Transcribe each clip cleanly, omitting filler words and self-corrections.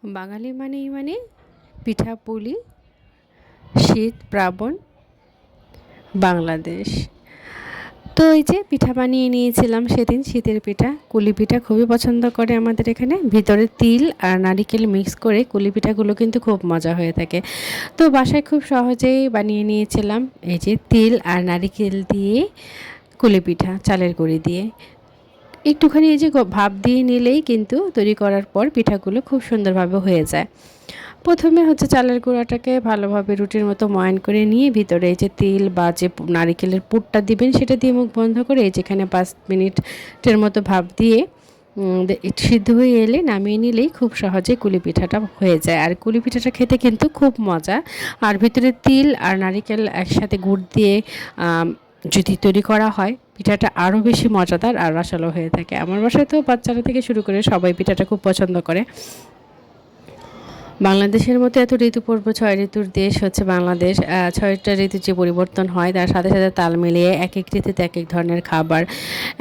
বাঙালি মানেই মানে পিঠাপুলি, শীত প্রাবণ বাংলাদেশ। তো এই যে পিঠা বানিয়ে নিয়েছিলাম সেদিন, শীতের পিঠা, কুলি পিঠা খুবই পছন্দ করে আমাদের এখানে। ভিতরে তিল আর নারিকেল মিক্স করে কুলি পিঠাগুলো কিন্তু খুব মজা হয়ে থাকে। তো বাসায় খুব সহজেই বানিয়ে নিয়েছিলাম এই যে তিল আর নারিকেল দিয়ে কুলি পিঠা, চালের গুঁড়ি দিয়ে। একটুখানি এই যে ভাপ দিয়ে নিলেই কিন্তু তৈরি করার পর পিঠাগুলো খুব সুন্দরভাবে হয়ে যায়। প্রথমে হচ্ছে চালের গুঁড়াটাকে ভালোভাবে রুটির মতো ময়ান করে নিয়ে ভিতরে এই যে তিল বা যে নারিকেলের পুরটা দিবেন সেটা দিয়ে মুখ বন্ধ করে এই যেখানে 5 মিনিটের মতো ভাপ দিয়ে সিদ্ধ হয়ে এলে নামিয়ে নিলেই খুব সহজে কুলি পিঠাটা হয়ে যায়। আর কুলি পিঠাটা খেতে কিন্তু খুব মজা। আর ভিতরে তিল আর নারিকেল একসাথে গুড় দিয়ে যদি তৈরি করা হয় পিঠাটা আরও বেশি মজাদার আর রসালো হয়ে থাকে। আমার বাসায় তো বাচ্চারা থেকে শুরু করে সবাই পিঠাটা খুব পছন্দ করে। বাংলাদেশের মতো এত ঋতুপর্ব 6 ঋতুর দেশ হচ্ছে বাংলাদেশ। 6টা ঋতুর যে পরিবর্তন হয় তার সাথে সাথে তাল মিলিয়ে এক এক ঋতুতে এক এক ধরনের খাবার,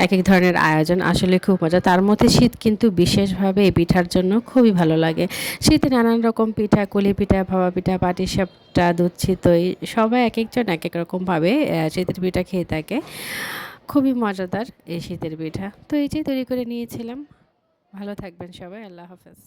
এক এক ধরনের আয়োজন, আসলে খুব মজা। তার মধ্যে শীত কিন্তু বিশেষভাবে এই পিঠার জন্য খুবই ভালো লাগে। শীতে নানান রকম পিঠা, কুলি পিঠা, ভাপা পিঠা, পাটিসাপটা, দুধ চিতই, সবাই এক একজন এক এক রকমভাবে শীতের পিঠা খেয়ে থাকে। খুবই মজাদার এই শীতের পিঠা। তো এই যে তৈরি করে নিয়েছিলাম। ভালো থাকবেন সবাই। আল্লাহ হাফেজ।